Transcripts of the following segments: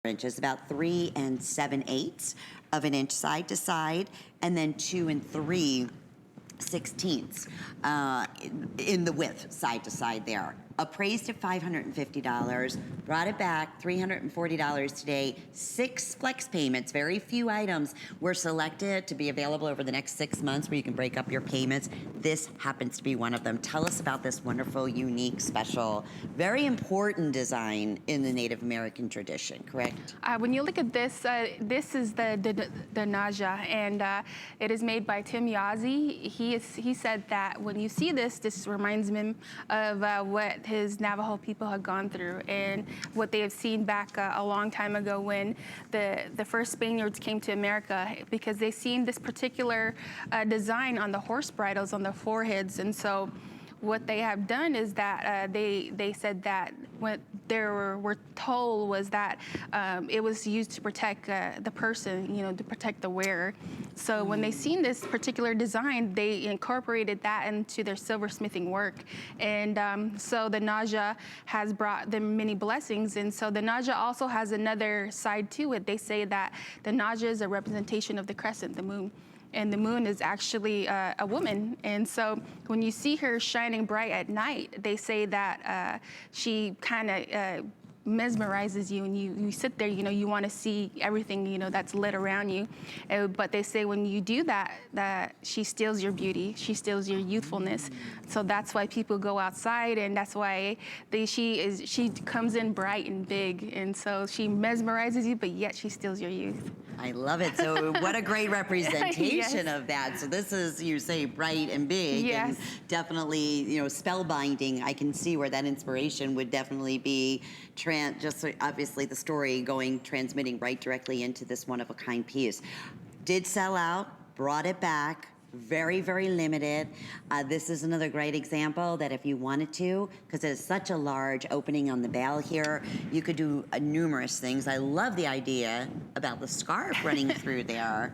inches, about 3 7/8 of an inch side to side, and then 2 3/16 in the width side to side there. Appraised at $550, brought it back, $340 today. 6 flex payments, very few items were selected to be available over the next 6 months where you can break up your payments. This happens to be one of them. Tell us about this wonderful, unique, special, very important design in the Native American tradition, correct? When you look at this, this is the Naja, and it is made by Tim Yazzie. He said that when you see this reminds him of what his Navajo people had gone through and what they have seen back a long time ago when the first Spaniards came to America, because they seen this particular design on the horse bridles on the foreheads. And so what they have done is that they said that what they were told was that it was used to protect the person, you know, to protect the wearer. So when they seen this particular design, they incorporated that into their silversmithing work. And so the Naja has brought them many blessings. And so the Naja also has another side to it. They say that the Naja is a representation of the crescent, the moon. And the moon is actually a woman. And so when you see her shining bright at night, they say that she kind of mesmerizes you, and you sit there, you know, you want to see everything, you know, that's lit around you. But they say when you do that, that she steals your beauty, she steals your youthfulness. So that's why people go outside, and that's why she comes in bright and big, and so she mesmerizes you, but yet she steals your youth. I love it. So what a great representation Yes. of that. So this is, you say, bright and big, Yes. and definitely, you know, spellbinding. I can see where that inspiration would definitely be just so obviously the story transmitting right directly into this one-of-a-kind piece. Did sell out, brought it back. Very, very limited. This is another great example that if you wanted to, because it's such a large opening on the bell here, you could do numerous things. I love the idea about the scarf running through there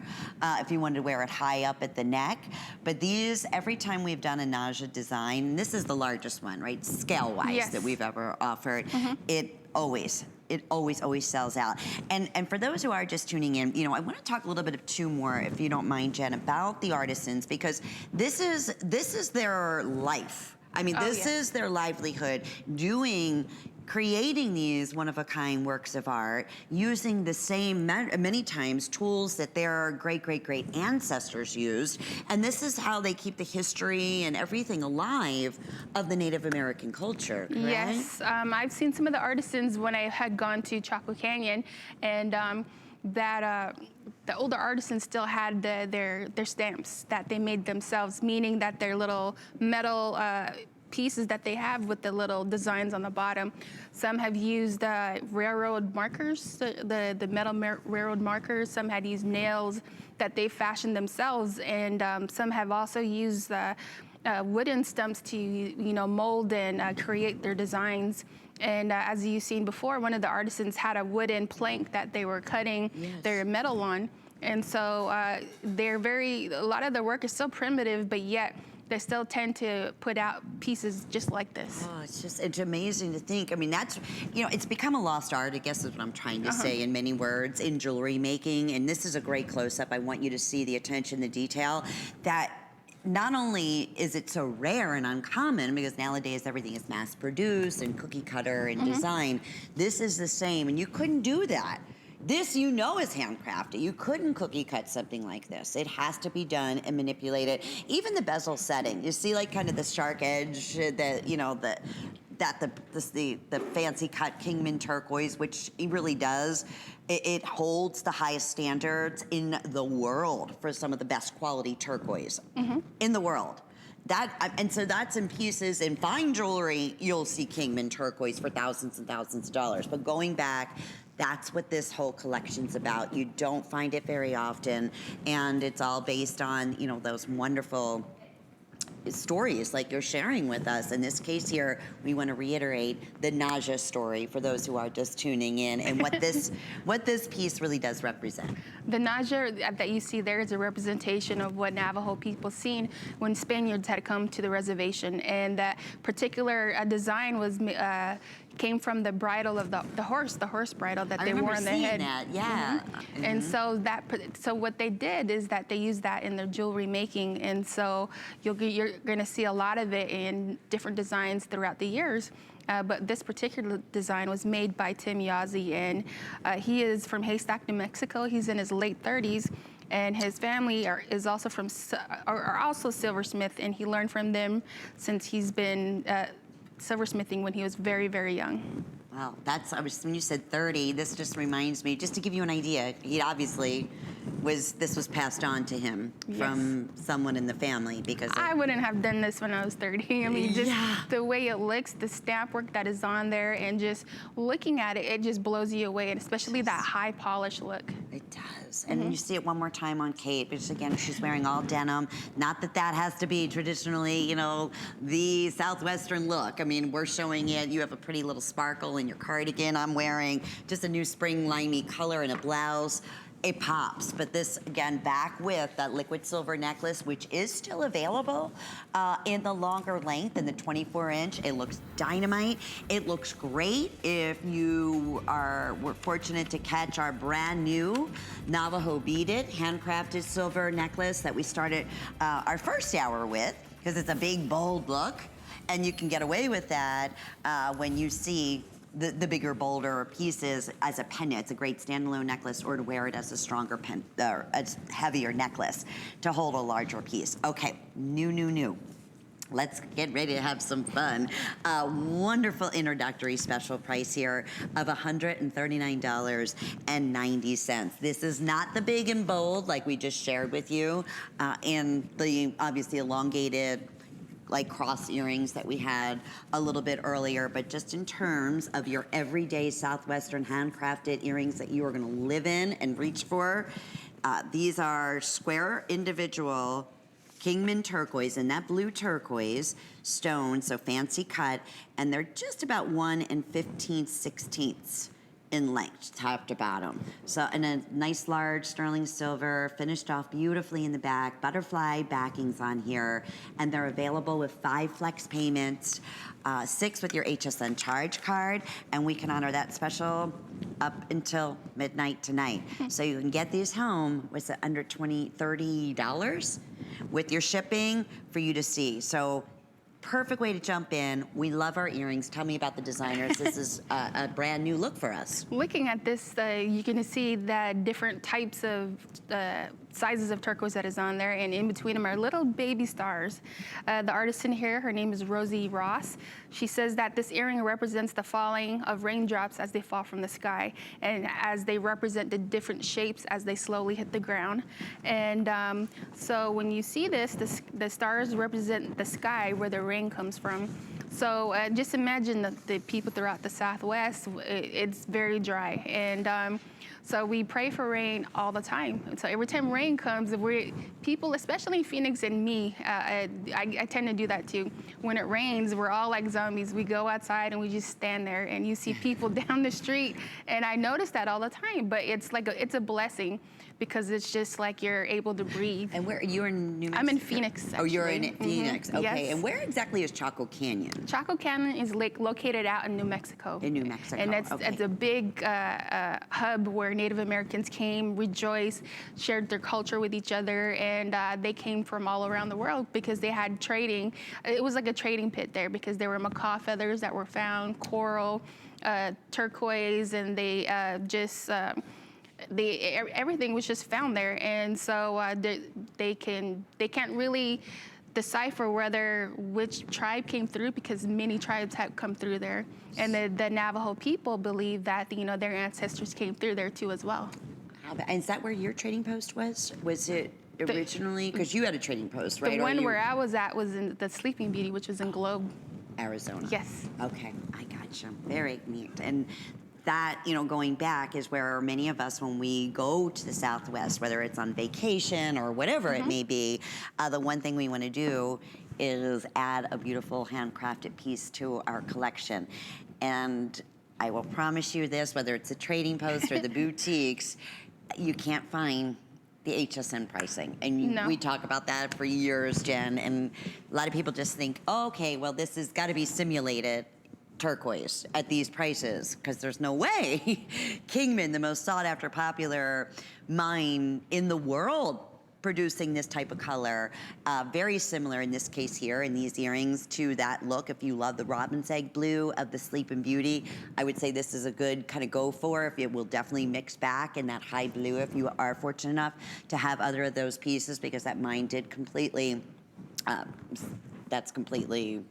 if you wanted to wear it high up at the neck. But these, every time we've done a Naja design, this is the largest one, right, scale-wise, Yes. that we've ever offered, it always sells out. And for those who are just tuning in, you know, I want to talk a little bit of two more, if you don't mind, Jen, about the artisans, because this is their life. I mean, this is their livelihood, creating these one-of-a-kind works of art, using the same, many times, tools that their great ancestors used. And this is how they keep the history and everything alive of the Native American culture, correct? Yes, I've seen some of the artisans when I had gone to Chaco Canyon, and the older artisans still had their stamps that they made themselves, meaning that their little metal pieces that they have with the little designs on the bottom. Some have used railroad markers, the metal railroad markers. Some had used nails that they fashioned themselves, and some have also used wooden stumps to, you know, mold and create their designs. And as you've seen before, one of the artisans had a wooden plank that they were cutting their metal on. And so a lot of their work is still primitive, but yet they still tend to put out pieces just like this. Oh, it's amazing to think. I mean, that's, you know, it's become a lost art, I guess is what I'm trying to say in many words, in jewelry making. And this is a great close-up. I want you to see the attention, the detail, that not only is it so rare and uncommon, because nowadays everything is mass-produced and cookie-cutter and design, this is the same, and you couldn't do that. This, you know, is handcrafted. You couldn't cookie cut something like this. It has to be done and manipulated. Even the bezel setting, you see, like, kind of the shark edge, you know, the fancy cut Kingman turquoise, which it really does. It holds the highest standards in the world for some of the best quality turquoise in the world. And so that's in pieces. In fine jewelry, you'll see Kingman turquoise for thousands and thousands of dollars. But going back, that's what this whole collection's about. You don't find it very often, and it's all based on, you know, those wonderful stories like you're sharing with us. In this case here, we want to reiterate the Naja story for those who are just tuning in, and what this piece really does represent. The Naja that you see there is a representation of what Navajo people seen when Spaniards had come to the reservation, and that particular design was came from the bridle of the horse bridle that they wore on their head. That. Yeah. And so what they did is that they used that in their jewelry making, and so you're going to see a lot of it in different designs throughout the years. But this particular design was made by Tim Yazzie, and he is from Haystack, New Mexico. He's in his late 30s, and his family is also are also silversmith, and he learned from them since he's been silversmithing when he was very, very young. Wow, when you said 30, this just reminds me, just to give you an idea, he obviously this was passed on to him from someone in the family because I wouldn't have done this when I was 30. I mean, just the way it looks, the stamp work that is on there, and just looking at it, it just blows you away, and especially that high polish look. It does. And you see it one more time on Kate, which again, she's wearing all denim. Not that that has to be traditionally, you know, the Southwestern look. I mean, we're showing it. You have a pretty little sparkle in your cardigan. I'm wearing just a new spring limey color and a blouse. It pops, but this, again, back with that liquid silver necklace, which is still available in the longer length, in the 24-inch. It looks dynamite. It looks great if you were fortunate to catch our brand new Navajo beaded, handcrafted silver necklace that we started our first hour with, because it's a big, bold look, and you can get away with that when you see the bigger, bolder pieces as a pendant. It's a great standalone necklace, or to wear it as a stronger or a heavier necklace to hold a larger piece. Okay, new. Let's get ready to have some fun. Wonderful introductory special price here of $139.90. This is not the big and bold like we just shared with you, and the obviously elongated like cross earrings that we had a little bit earlier, but just in terms of your everyday Southwestern handcrafted earrings that you are gonna live in and reach for, these are square individual Kingman turquoise, and that blue turquoise stone, so fancy cut, and they're just about 1 15/16 in length, top to bottom. So, and a nice large sterling silver, finished off beautifully in the back, butterfly backings on here, and they're available with 5 flex payments, 6 with your HSN charge card, and we can honor that special up until midnight tonight. So you can get these home with under $30 with your shipping for you to see. So perfect way to jump in. We love our earrings. Tell me about the designers. This is a brand new look for us. Looking at this, you can see that different types of sizes of turquoise that is on there, and in between them are little baby stars. The artist in here, her name is Rosie Ross. She says that this earring represents the falling of raindrops as they fall from the sky, and as they represent the different shapes as they slowly hit the ground. And so when you see this, the stars represent the sky where the rain comes from. So just imagine the people throughout the Southwest, it's very dry. And so we pray for rain all the time. So every time rain comes, people, especially in Phoenix and me, I tend to do that too. When it rains, we're all like zombies. We go outside and we just stand there, and you see people down the street. And I notice that all the time, but it's like it's a blessing, because it's just like you're able to breathe. And where you're in New Mexico? I'm in Phoenix, actually. Oh, you're in Phoenix. Okay. Yes. And where exactly is Chaco Canyon? Chaco Canyon is located out in New Mexico. In New Mexico. And it's a big hub where Native Americans came, rejoiced, shared their culture with each other, and they came from all around the world because they had trading. It was like a trading pit there, because there were macaw feathers that were found, coral, turquoise, and they everything was just found there. And so they can't really decipher which tribe came through, because many tribes have come through there. And the Navajo people believe that their ancestors came through there too as well. And is that where your trading post was? Was it originally? Because you had a trading post, right? The one where I was at was in the Sleeping Beauty, which was in Globe, Arizona. Yes. Okay, I gotcha. Very neat. And that, going back is where many of us, when we go to the Southwest, whether it's on vacation or whatever it may be, the one thing we want to do is add a beautiful handcrafted piece to our collection. And I will promise you this, whether it's a trading post or the boutiques, you can't find the HSN pricing. And we talk about that for years, Jen, and a lot of people just think, oh, okay, well, this has got to be simulated turquoise at these prices, because there's no way Kingman, the most sought after popular mine in the world, producing this type of color. Very similar in this case here in these earrings to that look. If you love the robin's egg blue of the Sleeping Beauty, I would say this is a good kind of go for. If it will definitely mix back in that high blue if you are fortunate enough to have other of those pieces, because that mine did completely, that's completely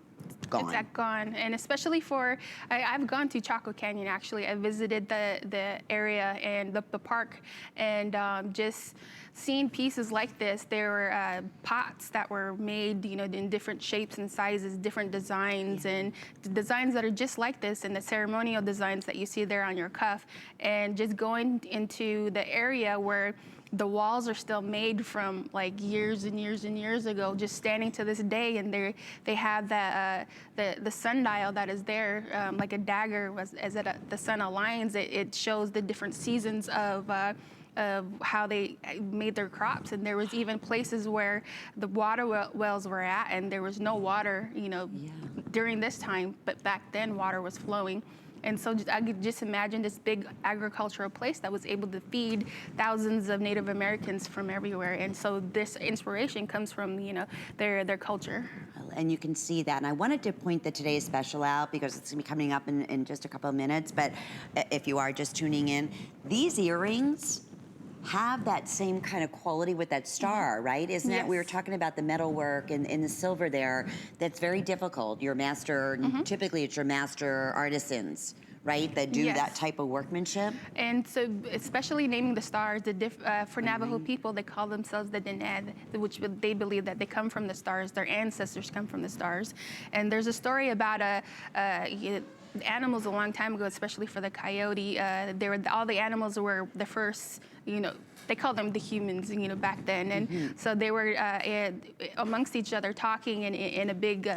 gone. It's gone, and especially for, I've gone to Chaco Canyon actually. I visited the area and the park, and just seeing pieces like this. There were pots that were made, you know, in different shapes and sizes, different designs, and designs that are just like this, and the ceremonial designs that you see there on your cuff, and just going into the area where the walls are still made from like years and years and years ago, just standing to this day, and they have that the sundial that is there, like a dagger, as the sun aligns. It shows the different seasons of how they made their crops, and there was even places where the water wells were at, and there was no water, you know, during this time, but back then water was flowing. And so I could just imagine this big agricultural place that was able to feed thousands of Native Americans from everywhere. And so this inspiration comes from, you know, their culture. And you can see that. And I wanted to point the today's special out because it's gonna be coming up in just a couple of minutes. But if you are just tuning in, these earrings have that same kind of quality with that star, right? Isn't it? We were talking about the metalwork and the silver there. That's very difficult. Your master, typically it's your master artisans, right? That do that type of workmanship. And so, especially naming the stars, for Navajo people, they call themselves the Dened, which they believe that they come from the stars. Their ancestors come from the stars. And there's a story about animals a long time ago, especially for the coyote. All the animals were the first, you know, they called them the humans, you know, back then. And so they were amongst each other talking in a big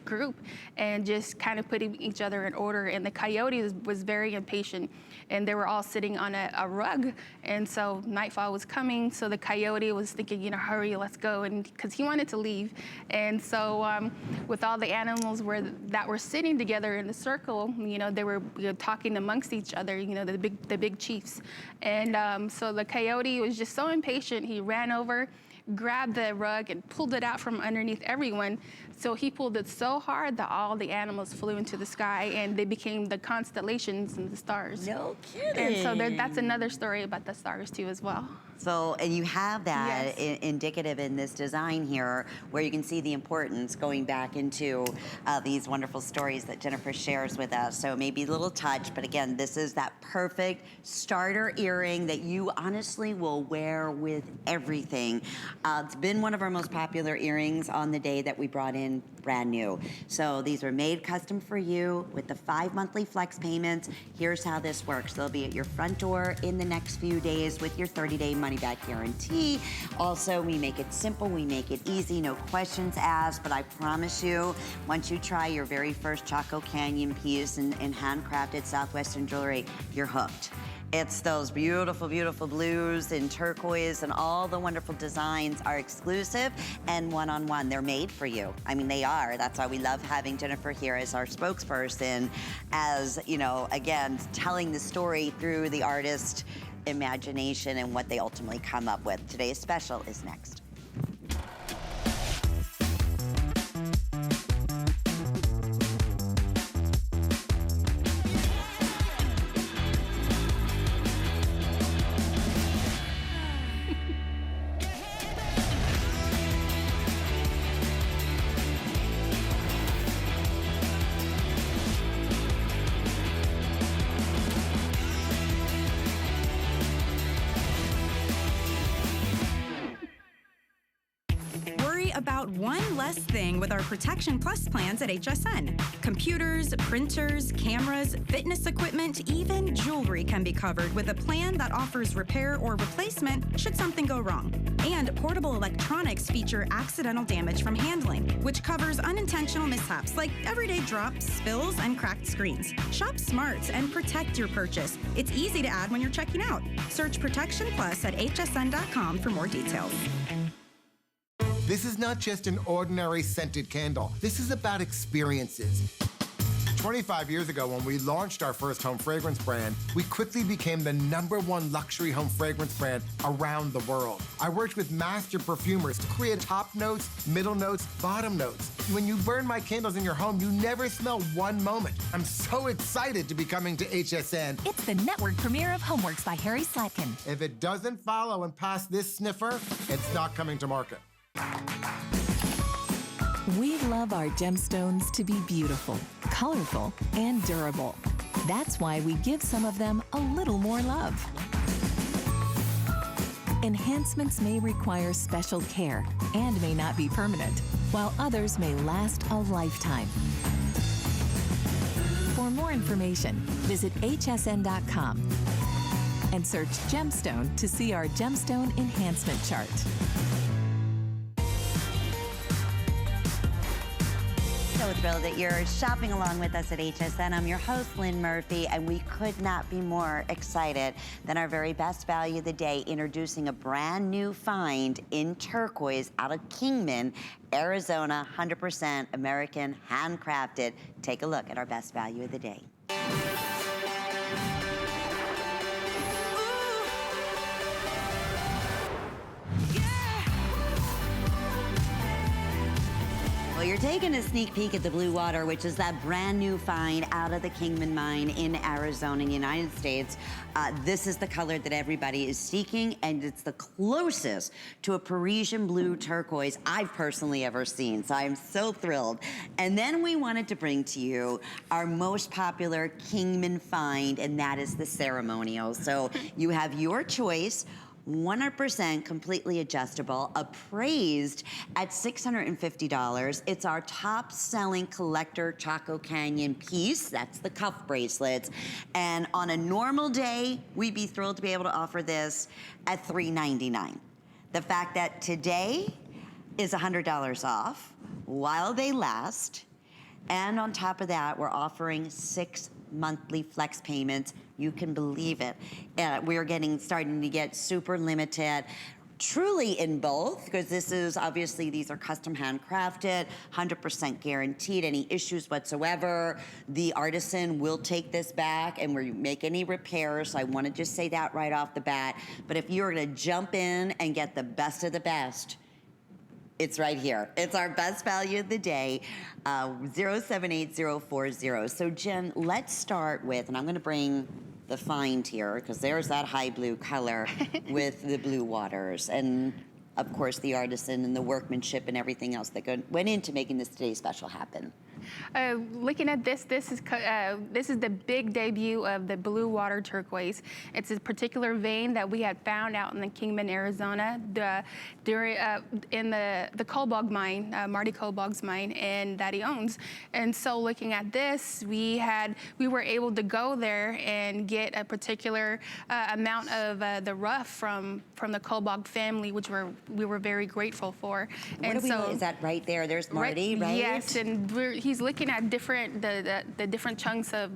group and just kind of putting each other in order. And the coyote was very impatient, and they were all sitting on a rug. And so nightfall was coming, so the coyote was thinking, you know, hurry, let's go, and because he wanted to leave. And so with all the animals that were sitting together in the circle, you know, they were talking amongst each other, you know, the big chiefs. And so the coyote was just so impatient, he ran over, grabbed the rug and pulled it out from underneath everyone. So he pulled it so hard that all the animals flew into the sky, and they became the constellations and the stars. No kidding. And so that's another story about the stars too as well. So, and you have that indicative in this design here, where you can see the importance going back into these wonderful stories that Jennifer shares with us. So maybe a little touch, but again, this is that perfect starter earring that you honestly will wear with everything. It's been one of our most popular earrings on the day that we brought in brand new. So these were made custom for you with the 5 monthly flex payments. Here's how this works. They'll be at your front door in the next few days with your 30-day money-back guarantee. Also, we make it simple, we make it easy, no questions asked, but I promise you, once you try your very first Chaco Canyon piece and handcrafted Southwestern jewelry, you're hooked. It's those beautiful, beautiful blues and turquoise, and all the wonderful designs are exclusive and one-on-one. They're made for you. I mean, they are. That's why we love having Jennifer here as our spokesperson, as, you know, again, telling the story through the artist imagination and what they ultimately come up with. Today's special is next. About one less thing with our Protection Plus plans at HSN. Computers, printers, cameras, fitness equipment, even jewelry can be covered with a plan that offers repair or replacement should something go wrong. And portable electronics feature accidental damage from handling, which covers unintentional mishaps like everyday drops, spills, and cracked screens. Shop smart and protect your purchase. It's easy to add when you're checking out. Search Protection Plus at hsn.com for more details. This is not just an ordinary scented candle. This is about experiences. 25 years ago, when we launched our first home fragrance brand, we quickly became the #1 luxury home fragrance brand around the world. I worked with master perfumers to create top notes, middle notes, bottom notes. When you burn my candles in your home, you never smell one moment. I'm so excited to be coming to HSN. It's the network premiere of Homeworks by Harry Slatkin. If it doesn't follow and pass this sniffer, it's not coming to market. We love our gemstones to be beautiful, colorful, and durable. That's why we give some of them a little more love. Enhancements may require special care and may not be permanent, while others may last a lifetime. For more information, visit hsn.com and search gemstone to see our gemstone enhancement chart. So thrilled that you're shopping along with us at HSN. I'm your host, Lynn Murphy, and we could not be more excited than our very best value of the day, introducing a brand new find in turquoise out of Kingman, Arizona, 100% American, handcrafted. Take a look at our best value of the day. Well, you're taking a sneak peek at the Blue Water, which is that brand new find out of the Kingman mine in Arizona, United States. This is the color that everybody is seeking, and it's the closest to a Parisian blue turquoise I've personally ever seen. So I'm so thrilled. And then we wanted to bring to you our most popular Kingman find, and that is the ceremonial. So you have your choice. 100% completely adjustable, appraised at $650. It's our top selling collector Chaco Canyon piece. That's the cuff bracelets. And on a normal day, we'd be thrilled to be able to offer this at $399. The fact that today is $100 off while they last. And on top of that, we're offering 6 monthly flex payments. You can believe it. We're starting to get super limited, truly in both, because this is obviously, these are custom handcrafted, 100% guaranteed. Any issues whatsoever, the artisan will take this back and we make any repairs. So I want to just say that right off the bat. But if you're going to jump in and get the best of the best, it's right here. It's our best value of the day, 078040. So Jen, let's start with, and I'm gonna bring the find here, because there's that high blue color with the blue waters, and of course the artisan and the workmanship and everything else that went into making this Today Special happen. Looking at this is the big debut of the Blue Water Turquoise. It's a particular vein that we had found out in the Kingman, Arizona, in the Kolbog mine, Marty Kolbog's mine, and that he owns. And so, looking at this, we were able to go there and get a particular amount of the rough from the Kolbog family, which we were very grateful for. Is that right there? There's Marty, right? Yes, and he's looking at the different chunks of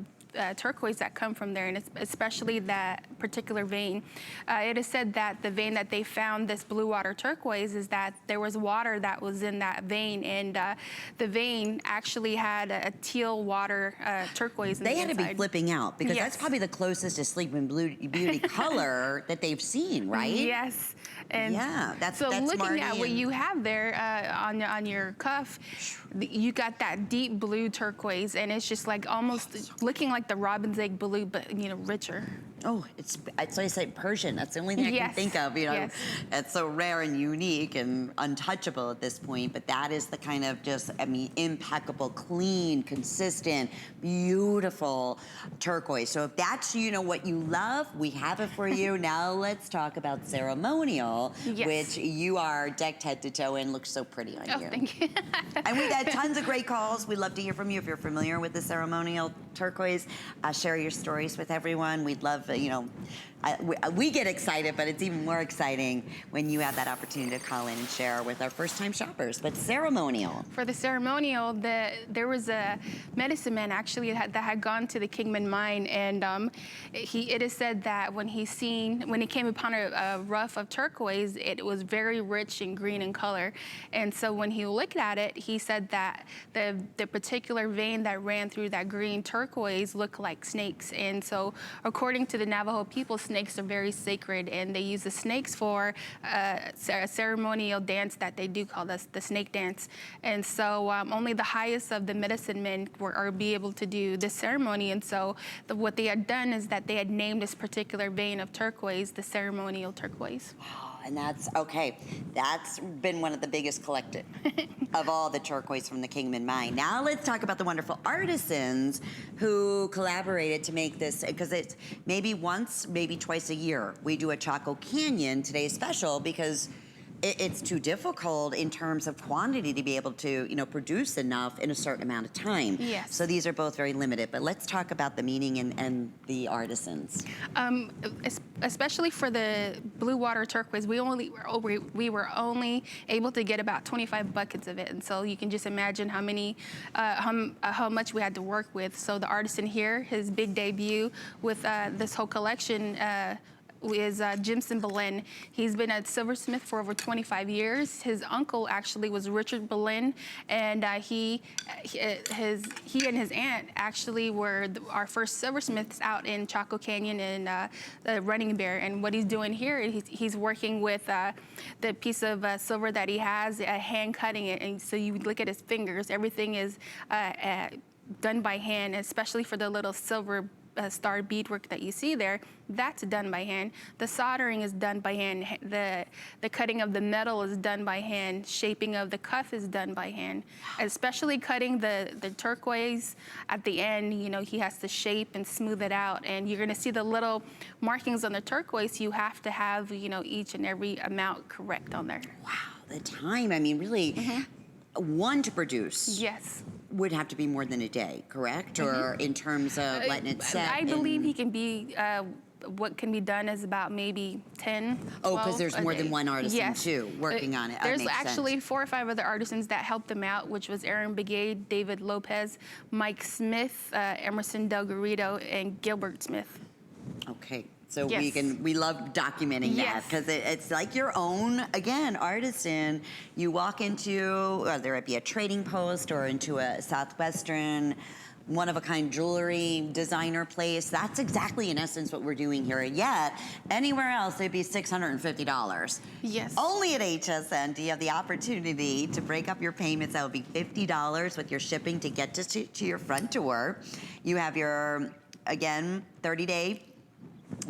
turquoise that come from there, and especially that particular vein. It is said that the vein that they found, this Blue Water Turquoise, is that there was water that was in that vein, and the vein actually had a teal water turquoise. They had to be flipping out, because that's probably the closest to Sleeping Beauty color that they've seen, right? Yes. And yeah, that's looking Marty at what you have there on your cuff, you got that deep blue turquoise, and it's just like almost looking like the robin's egg blue, but richer. Oh, it's so I say Persian. That's the only thing I can think of. Yes. It's so rare and unique and untouchable at this point. But that is the kind of impeccable, clean, consistent, beautiful turquoise. So if that's what you love, we have it for you. Now let's talk about ceremonial, which you are decked head to toe in. Looks so pretty on you. Oh, thank you. And we've had tons of great calls. We'd love to hear from you if you're familiar with the ceremonial turquoise. Share your stories with everyone. We'd love, we get excited, but it's even more exciting when you have that opportunity to call in and share with our first-time shoppers. But ceremonial. For the ceremonial, there was a medicine man actually that had gone to the Kingman mine, and it is said that when he came upon a rough of turquoise, it was very rich and green in color. And so when he looked at it, he said that the particular vein that ran through that green turquoise looked like snakes. And so according to the Navajo people, snakes are very sacred, and they use the snakes for a ceremonial dance that they do called the snake dance. And so only the highest of the medicine men are be able to do this ceremony. And so what they had done is that they had named this particular vein of turquoise the ceremonial turquoise. And that's okay. That's been one of the biggest collected of all the turquoise from the Kingman mine. Now let's talk about the wonderful artisans who collaborated to make this, because it's maybe once, maybe twice a year we do a Chaco Canyon Today special, because it's too difficult in terms of quantity to be able to, produce enough in a certain amount of time. Yes. So these are both very limited. But let's talk about the meaning and the artisans. Especially for the blue water turquoise, we were only able to get about 25 buckets of it, and so you can just imagine how much we had to work with. So the artisan here, his big debut with this whole collection. Is Jimson Boleyn. He's been a silversmith for over 25 years. His uncle actually was Richard Boleyn, and he and his aunt actually were our first silversmiths out in Chaco Canyon and the Running Bear. And what he's doing here, he's working with the piece of silver that he has, hand cutting it, and so you look at his fingers. Everything is done by hand, especially for the little silver star beadwork that you see there. That's done by hand. The soldering is done by hand. The cutting of the metal is done by hand. Shaping of the cuff is done by hand. Especially cutting the turquoise at the end, he has to shape and smooth it out. And you're gonna see the little markings on the turquoise. You have to have, each and every amount correct on there. Wow, the time, really, one to produce. Yes. Would have to be more than a day, correct? Or in terms of letting it set? I believe he can be, what can be done is about maybe 10, 12 Oh, because there's more day. than one artisan, Yes. too, working on it. There's That makes actually sense. 4 or 5 other artisans that helped them out, which was Aaron Brigade, David Lopez, Mike Smith, Emerson Del Garrido, and Gilbert Smith. Okay. So Yes. we love documenting that, Yes. because it's like your own, again, artisan. You walk into, whether it be a trading post or into a Southwestern one-of-a-kind jewelry designer place. That's exactly, in essence, what we're doing here. Yet, anywhere else, it'd be $650. Yes. Only at HSN do you have the opportunity to break up your payments. That would be $50 with your shipping to get to your front door. You have your, again, 30-day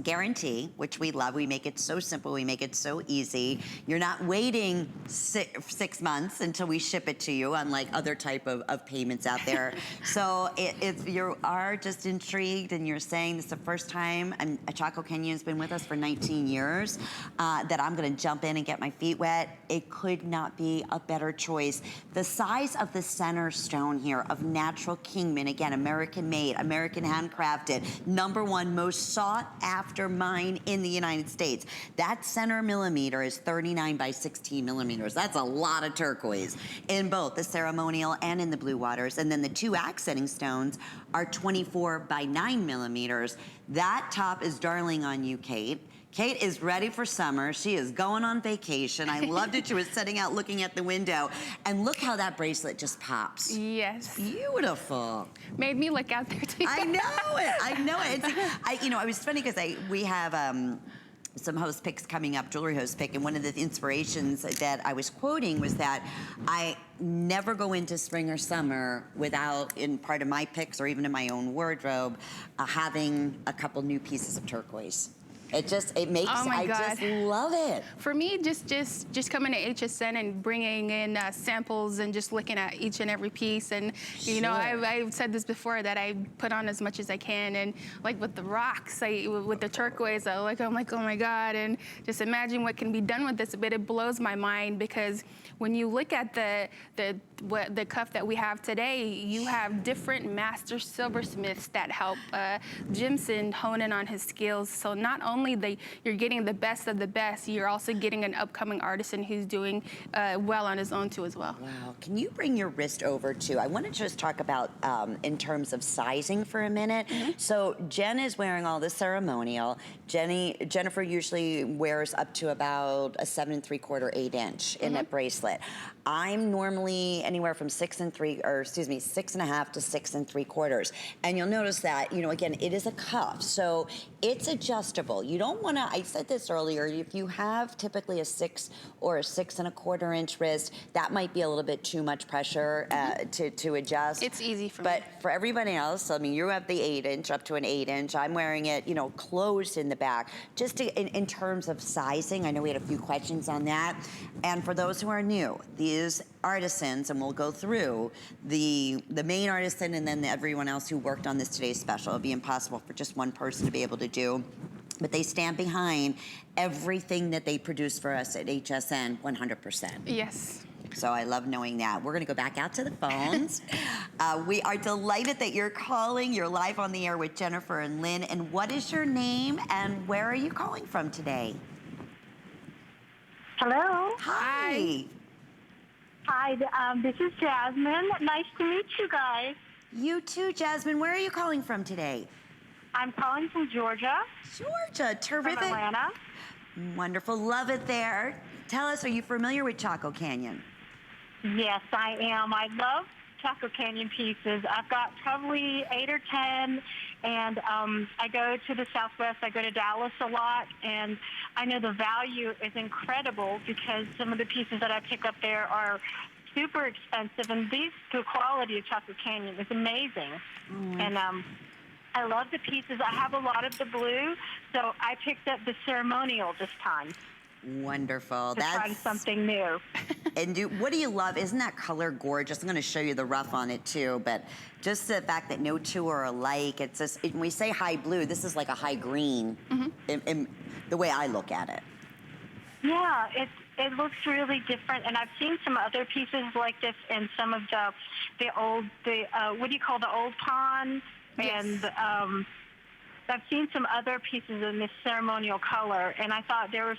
guarantee, which we love. We make it so simple. We make it so easy. You're not waiting 6 months until we ship it to you, unlike other type of payments out there. So if you are just intrigued and you're saying this is the first time, Chaco Canyon's been with us for 19 years, that I'm going to jump in and get my feet wet, it could not be a better choice. The size of the center stone here of natural Kingman, again, American made, American handcrafted, #1 most sought after mine in the United States. That center millimeter is 39 by 16 millimeters. That's a lot of turquoise in both the ceremonial and in the blue waters. And then the 2 accenting stones are 24 by 9 millimeters. That top is darling on you, Kate. Kate is ready for summer. She is going on vacation. I loved it. She was sitting out looking at the window. And look how that bracelet just pops. Yes. Beautiful. Made me look out there too. I know it. I know it. It was funny because we have some host picks coming up, jewelry host pick, and one of the inspirations that I was quoting was that I never go into spring or summer without, in part of my picks or even in my own wardrobe, having a couple new pieces of turquoise. It makes, Oh my God. I just love it. For me, just coming to HSN and bringing in samples and just looking at each and every piece. And, Sure. I've said this before, that I put on as much as I can. And like with the rocks, with the turquoise, I'm like, oh my God. And just imagine what can be done with this. But it blows my mind, because when you look at the cuff that we have today, you have different master silversmiths that help Jimson hone in on his skills. So not only only you're getting the best of the best, you're also getting an upcoming artisan who's doing well on his own too as well. Wow, can you bring your wrist over too? I want to just talk about in terms of sizing for a minute. So Jen is wearing all this ceremonial. Jennifer usually wears up to about a 7 3/4, 8 inch in a bracelet. I'm normally anywhere from 6 1/2 to 6 3/4. And you'll notice that, you know, again, it is a cuff, so it's adjustable. You don't want to, I said this earlier, if you have typically a 6 or a 6 1/4 inch wrist, that might be a little bit too much pressure to adjust. It's easy for me. But for everybody else, I mean, you have the 8 inch up to an 8 inch. I'm wearing it, you know, closed in the back. Just in terms of sizing, I know we had a few questions on that. And for those who are new, these artisans, and we'll go through the main artisan and then everyone else who worked on this today's special. It'd be impossible for just one person to be able to do. But they stand behind everything that they produce for us at HSN 100%. Yes. So I love knowing that. We're gonna go back out to the phones. We are delighted that you're calling. You're live on the air with Jennifer and Lynn. And what is your name and where are you calling from today? Hello. Hi. Hi, this is Jasmine. Nice to meet you guys. You too, Jasmine. Where are you calling from today? I'm calling from Georgia, Georgia. Terrific. from Atlanta. Wonderful. Love it there. Tell us, are you familiar with Chaco Canyon? Yes, I am. I love Chaco Canyon pieces. I've got probably 8 or 10, and I go to the Southwest. I go to Dallas a lot, and I know the value is incredible because some of the pieces that I pick up there are super expensive, and the quality of Chaco Canyon is amazing. And I love the pieces. I have a lot of the blue, so I picked up the ceremonial this time. Wonderful. To try something new. And what do you love? Isn't that color gorgeous? I'm going to show you the rough on it too, but just the fact that no two are alike. It's just, when we say high blue, this is like a high green in the way I look at it. Yeah, it looks really different, and I've seen some other pieces like this in some of the old what do you call the old pond? Yes. And I've seen some other pieces in this ceremonial color, and I thought they were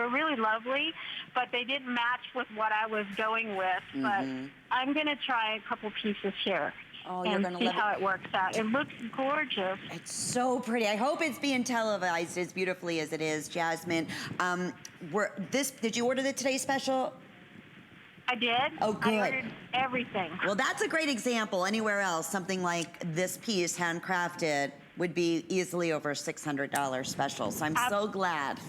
really lovely, but they didn't match with what I was going with. But I'm going to try a couple pieces here and see how it works out. It looks gorgeous. It's so pretty. I hope it's being televised as beautifully as it is, Jasmine. Did you order the Today Special? I did. Oh, good. I ordered everything. Well, that's a great example. Anywhere else, something like this piece, handcrafted, would be easily over a $600 special. So I'm so glad.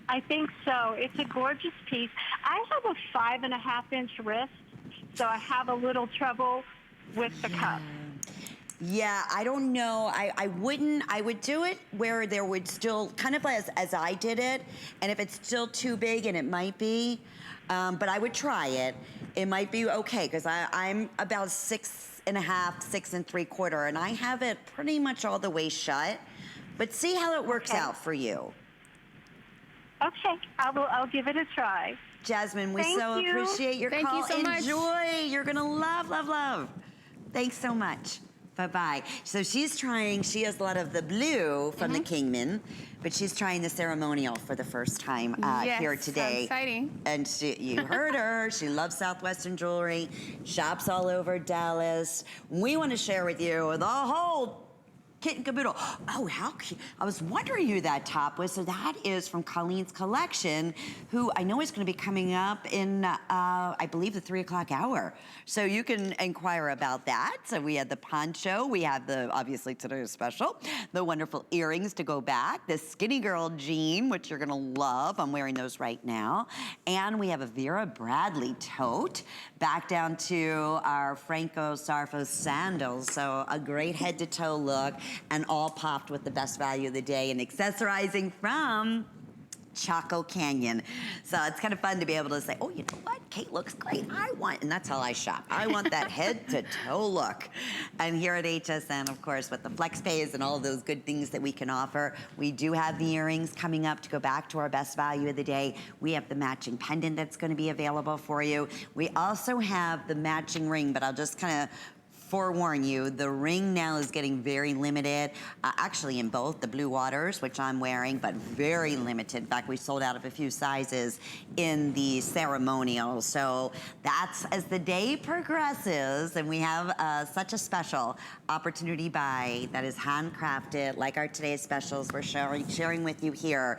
I think so. It's a gorgeous piece. I have a 5.5 inch wrist, so I have a little trouble with the cuff. Yeah, I don't know. I would do it where there would still, kind of as I did it, and if it's still too big, and it might be, but I would try it. It might be okay, because I'm about 6.5, 6 3/4, and I have it pretty much all the way shut. But see how it works out for you. Okay, I'll give it a try. Jasmine, we Thank so you. appreciate your Thank call. you so much. Enjoy. You're going to love, love, love. Thanks so much. Bye-bye. So she has a lot of the blue from the Kingman, but she's trying the ceremonial for the first time here today. Exciting. And you heard her. She loves Southwestern jewelry, shops all over Dallas. We want to share with you the whole kit and caboodle. Oh, how cute. I was wondering who that top was. So that is from Colleen's collection, who I know is going to be coming up in, I believe, the 3 o'clock hour. So you can inquire about that. So we had the poncho. We have obviously today's special, the wonderful earrings to go back, the skinny girl jean, which you're going to love. I'm wearing those right now. And we have a Vera Bradley tote, back down to our Franco Sarfo sandals. So a great head to toe look, and all popped with the best value of the day and accessorizing from Chaco Canyon. So it's kind of fun to be able to say, oh, you know what? Kate looks great. And that's how I shop. I want that head to toe look. And here at HSN, of course, with the flex pays and all of those good things that we can offer, we do have the earrings coming up to go back to our best value of the day. We have the matching pendant that's going to be available for you. We also have the matching ring, but I'll just kind of forewarn you, the ring now is getting very limited, actually in both the blue waters, which I'm wearing, but very limited. In fact, we sold out of a few sizes in the ceremonial. So that's as the day progresses, and we have such a special opportunity buy that is handcrafted, like our today's specials we're sharing with you here.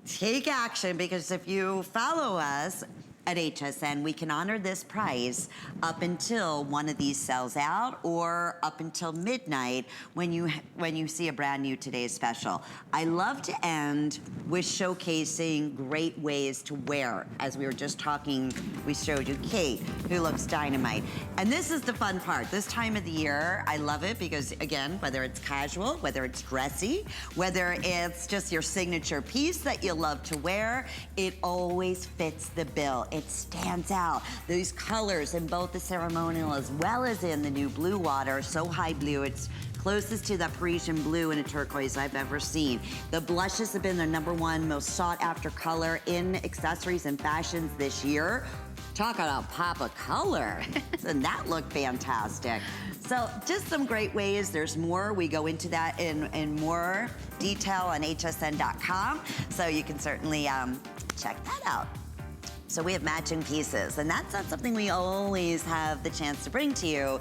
Take action, because if you follow us at HSN, we can honor this price up until one of these sells out, or up until midnight when you see a brand new today's special. I love to end with showcasing great ways to wear. As we were just talking, we showed you Kate, who looks dynamite. And this is the fun part. This time of the year, I love it because, again, whether it's casual, whether it's dressy, whether it's just your signature piece that you love to wear, it always fits the bill. It stands out. These colors in both the ceremonial as well as in the new blue water, so high blue, it's closest to the Parisian blue and a turquoise I've ever seen. The blushes have been their #1 most sought after color in accessories and fashions this year. Talk about a pop of color. Doesn't that look fantastic? So just some great ways. There's more. We go into that in more detail on hsn.com. So you can certainly check that out. So we have matching pieces, and that's not something we always have the chance to bring to you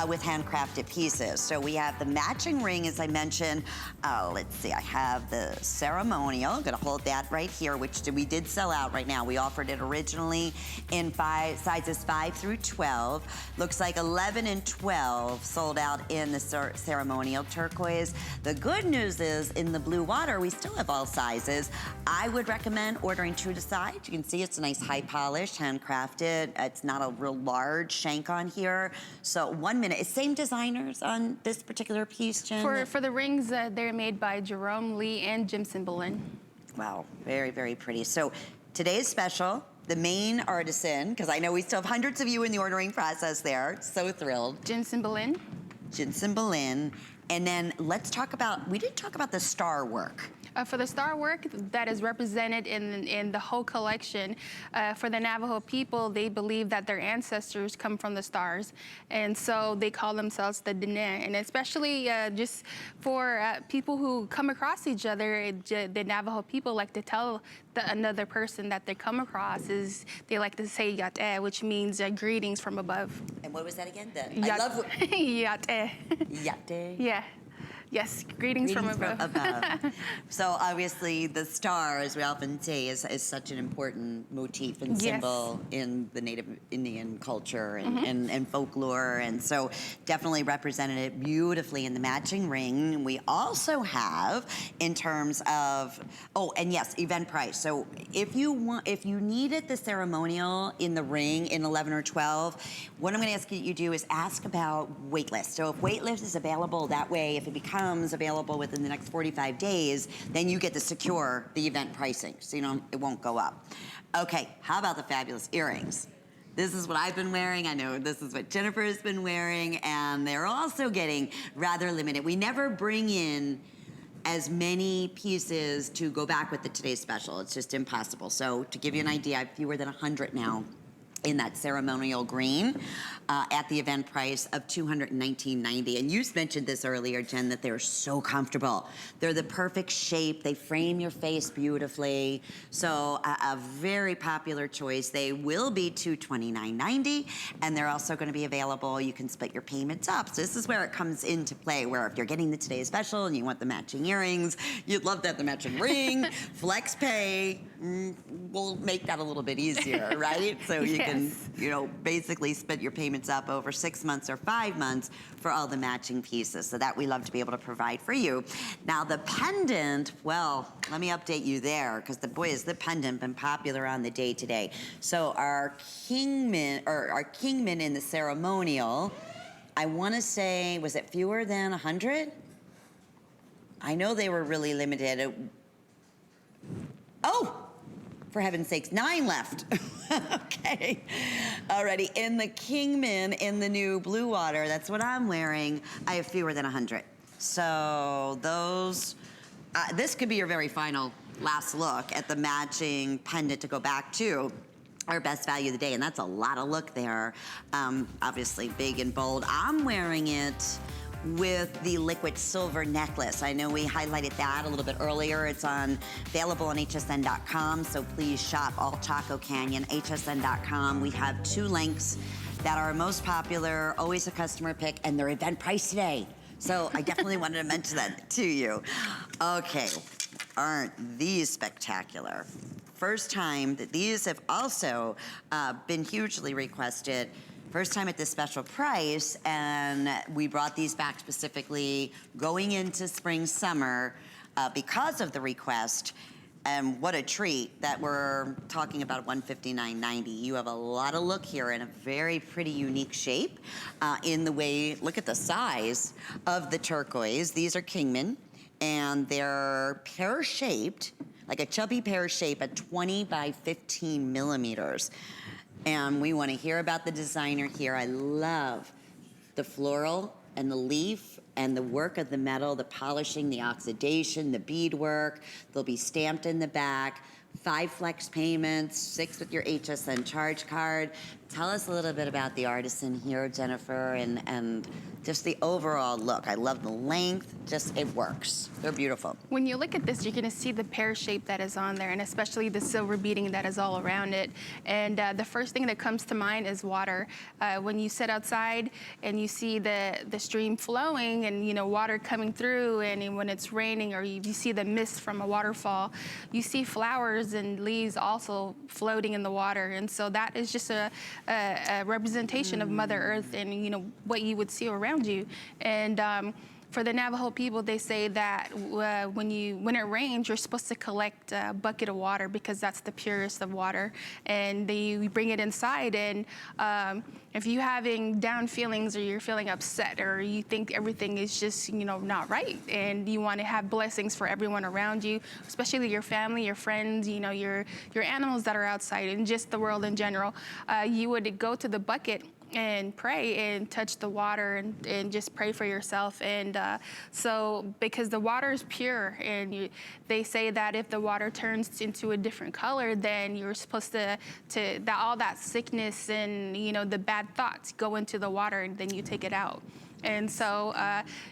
with handcrafted pieces. So we have the matching ring, as I mentioned. Let's see, I have the ceremonial. I'm gonna hold that right here, which we did sell out right now. We offered it originally in sizes 5 through 12. Looks like 11 and 12 sold out in the ceremonial turquoise. The good news is in the blue water, we still have all sizes. I would recommend ordering true to size. You can see it's a nice high polished, handcrafted. It's not a real large shank on here. So 1 minute. Same designers on this particular piece, Jen? For the rings, they're made by Jerome Lee and Jimson Boleyn. Wow, very, very pretty. So today's special, the main artisan, because I know we still have hundreds of you in the ordering process there. So thrilled. Jimson Boleyn. Jimson Boleyn. And then let's talk about, we didn't talk about the star work. For the star work that is represented in the whole collection, for the Navajo people, they believe that their ancestors come from the stars, and so they call themselves the Dene. And especially just for people who come across each other, the Navajo people like to tell another person that they come across is, they like to say Yate, which means greetings from above. And what was that again? I love Yate. Yate. Yeah. Yes, greetings from above. So obviously the star, as we often say, is such an important motif and symbol in the Native Indian culture and folklore. And so definitely represented it beautifully in the matching ring. We also have, in terms of, and yes, event price. So if you needed the ceremonial in the ring in 11 or 12, what I'm gonna ask you to do is ask about waitlist. So if waitlist is available, that way, if it becomes available within the next 45 days, then you get to secure the event pricing, so it won't go up. Okay, how about the fabulous earrings? This is what I've been wearing. I know this is what Jennifer has been wearing, and they're also getting rather limited. We never bring in as many pieces to go back with the today's special. It's just impossible. So to give you an idea, I have fewer than 100 now in that ceremonial green at the event price of $219.90. And you mentioned this earlier, Jen, that they're so comfortable. They're the perfect shape. They frame your face beautifully. So a very popular choice. They will be $229.90, and they're also going to be available. You can split your payments up. So this is where it comes into play, where if you're getting the today's special and you want the matching earrings, you'd love to have the matching ring, flex pay. We'll make that a little bit easier, right? So you can, basically split your payments up over 6 months or 5 months for all the matching pieces. So that we love to be able to provide for you. Now the pendant, well, let me update you there, because has the pendant been popular on the day today. So our kingman in the ceremonial, I want to say, was it fewer than 100? I know they were really limited. For heaven's sakes, 9 left. Okay. Alrighty, in the Kingman, in the new blue water, that's what I'm wearing, I have fewer than 100. So those, this could be your very final last look at the matching pendant to go back to. our best value of the day, and that's a lot of look there. Obviously big and bold. I'm wearing it with the liquid silver necklace. I know we highlighted that a little bit earlier. It's available on hsn.com, so please shop all Chaco Canyon, hsn.com. We have 2 links that are most popular, always a customer pick, and they're event price today. So I definitely wanted to mention that to you. Okay, aren't these spectacular? First time that these have also been hugely requested. First time at this special price, and we brought these back specifically going into spring, summer because of the request. And what a treat that we're talking about $159.90. You have a lot of look here in a very pretty unique shape in the way, look at the size of the turquoise. These are Kingman, and they're pear-shaped, like a chubby pear shape at 20 by 15 millimeters. And we want to hear about the designer here. I love the floral and the leaf and the work of the metal, the polishing, the oxidation, the beadwork. They'll be stamped in the back. 5 flex payments, 6 with your HSN charge card. Tell us a little bit about the artisan here, Jennifer, and just the overall look. I love the length, just it works. They're beautiful. When you look at this, you're gonna see the pear shape that is on there, and especially the silver beading that is all around it. And the first thing that comes to mind is water. When you sit outside and you see the stream flowing and water coming through, and when it's raining or you see the mist from a waterfall, you see flowers and leaves also floating in the water. And so that is just a representation of Mother Earth and what you would see around you. And for the Navajo people, they say that when it rains, you're supposed to collect a bucket of water because that's the purest of water, and we bring it inside. And if you're having down feelings, or you're feeling upset, or you think everything is just not right, and you want to have blessings for everyone around you, especially your family, your friends, your animals that are outside, and just the world in general, you would go to the bucket and pray and touch the water and just pray for yourself. And so because the water is pure, and they say that if the water turns into a different color, then you're supposed to all that sickness and the bad thoughts go into the water, and then you take it out. And so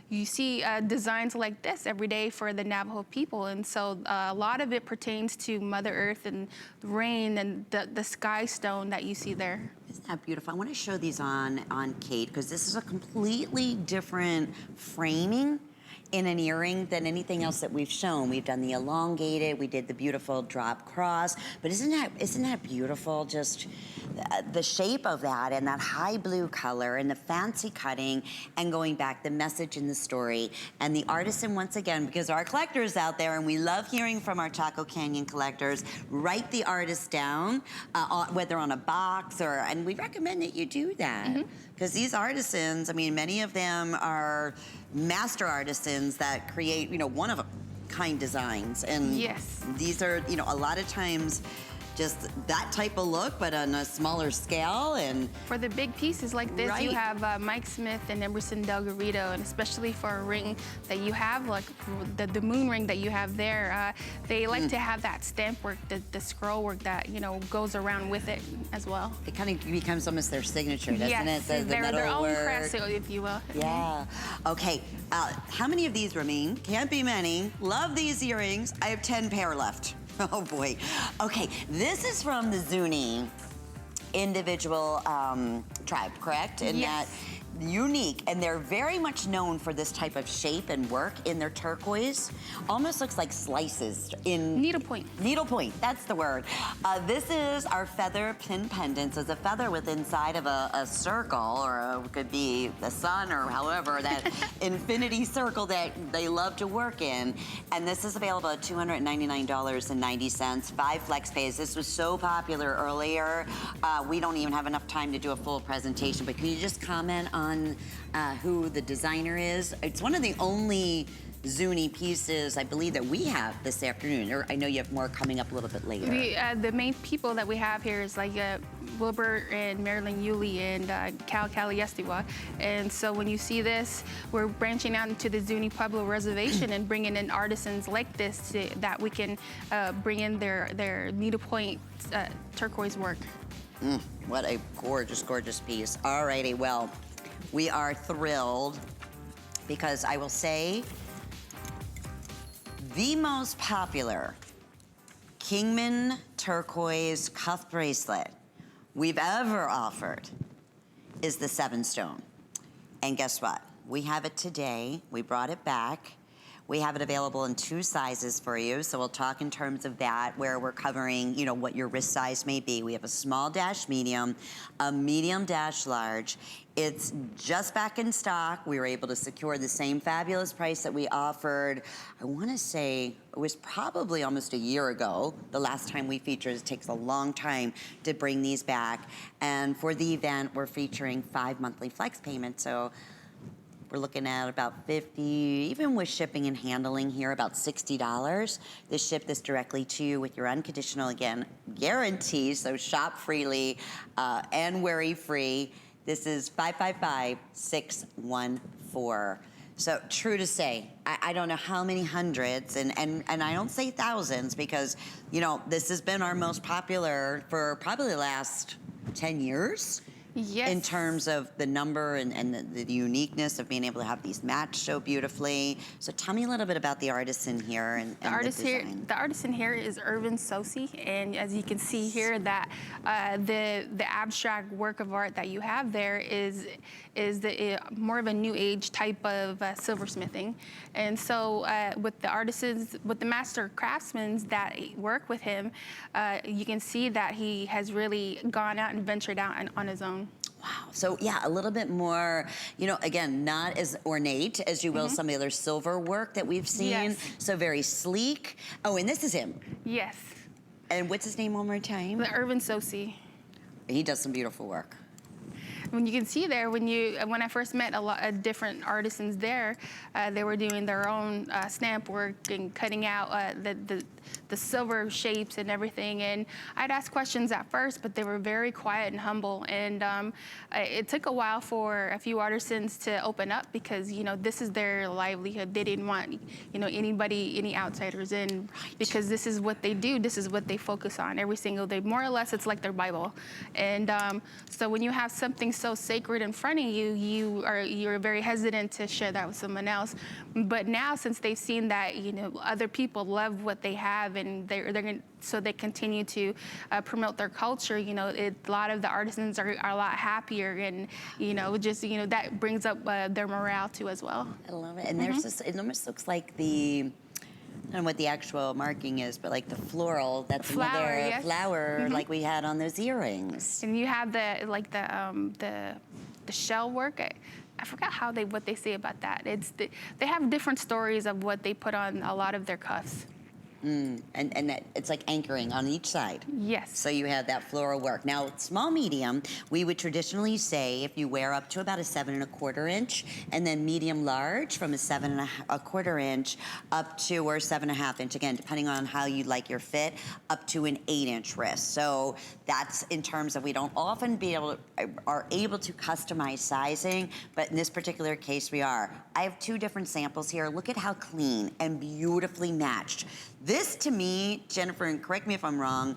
you see designs like this every day for the Navajo people. And so a lot of it pertains to Mother Earth and the rain and the sky stone that you see there. Isn't that beautiful? I want to show these on Kate, because this is a completely different framing in an earring than anything else that we've shown. We've done the elongated, we did the beautiful drop cross, but isn't that beautiful? Just the shape of that, and that high blue color, and the fancy cutting, and going back, the message in the story, and the artisan, once again, because our collectors out there, and we love hearing from our Chaco Canyon collectors, write the artist down, whether on a box and we recommend that you do that. Because these artisans, I mean, many of them are master artisans that create, one-of-a-kind designs. And yes, these are, a lot of times just that type of look, but on a smaller scale. And for the big pieces like this, right. You have Mike Smith and Emerson Del Garrido, and especially for a ring that you have, like the moon ring that you have there, they like to have that stamp work, the scroll work that goes around with it as well. It kind of becomes almost their signature, doesn't yes, it? They're their own crest, if you will. Yeah. Okay. How many of these remain? Can't be many. Love these earrings. I have 10 pair left. Oh boy. Okay, this is from the Zuni individual tribe, correct? And yes. That unique, and they're very much known for this type of shape and work in their turquoise. Almost looks like slices in needlepoint. Needlepoint, that's the word. This is our feather pin pendants. It's a feather with inside of a circle, or it could be the sun, or however, that infinity circle that they love to work in. And this is available at $299.90, 5 flex pays. This was so popular earlier. We don't even have enough time to do a full presentation, but can you just comment on who the designer is? It's one of the only Zuni pieces, I believe, that we have this afternoon, or I know you have more coming up a little bit later. The main people that we have here is like Wilbur and Marilyn Yulee and Cal Estiwa. And so when you see this, we're branching out into the Zuni Pueblo Reservation and bringing in artisans like this that we can bring in their needlepoint turquoise work. What a gorgeous, gorgeous piece. All righty, well, we are thrilled because I will say the most popular Kingman turquoise cuff bracelet we've ever offered is the 7-stone. And guess what? We have it today. We brought it back. We have it available in 2 sizes for you, so we'll talk in terms of that, where we're covering, you know, what your wrist size may be. We have a small dash medium, a medium dash large. It's just back in stock. We were able to secure the same fabulous price that we offered, I wanna say, it was probably almost a year ago, the last time we featured. It takes a long time to bring these back. And for the event, we're featuring 5 monthly flex payments, so we're looking at about $50, even with shipping and handling here, about $60 to ship this directly to you with your unconditional, again, guarantee, so shop freely and worry-free. This is 555-614. So true to say, I don't know how many hundreds, and I don't say thousands because, you know, this has been our most popular for probably the last 10 years. Yes. In terms of the number and the uniqueness of being able to have these match so beautifully. So tell me a little bit about the artisan here and the design. The artisan here is Irvin Sosi, and as you can see here, that the abstract work of art that you have there is more of a new age type of silversmithing. And so with the artisans, with the master craftsmen that work with him, you can see that he has really gone out and ventured out on his own. Wow. So yeah, a little bit more, you know, again, not as ornate as you will some of the other silver work that we've seen. Yes. So very sleek. Oh, and this is him. Yes. And what's his name one more time? The Irvin Sosi. He does some beautiful work. When you can see there, when I first met a lot of different artisans there, they were doing their own stamp work and cutting out the silver shapes and everything. And I'd ask questions at first, but they were very quiet and humble. And it took a while for a few artisans to open up because, you know, this is their livelihood. They didn't want, you know, any outsiders in, because this is what they do. This is what they focus on every single day. More or less, it's like their Bible. And so when you have something so sacred in front of you, you're very hesitant to share that with someone else. But now, since they've seen that, you know, other people love what they have, and they're going, so they continue to promote their culture. You know, a lot of the artisans are a lot happier, and you know, just, you know, that brings up their morale too as well. I love it. And there's this, it almost looks like the, I don't know what the actual marking is, but like the floral, that's Flower, another yes. flower like we had on those earrings. And you have the shell work. I forgot what they say about that. They have different stories of what they put on a lot of their cuffs. And that, it's like anchoring on each side. Yes. So you have that floral work. Now, small medium, we would traditionally say if you wear up to about a 7 1/4 inch, and then medium large from a 7 1/4 inch up to, or 7 1/2 inch, again, depending on how you like your fit, up to an 8-inch wrist. So that's in terms of, we don't often are able to customize sizing, but in this particular case we are. I have 2 different samples here. Look at how clean and beautifully matched. This, to me, Jennifer, and correct me if I'm wrong,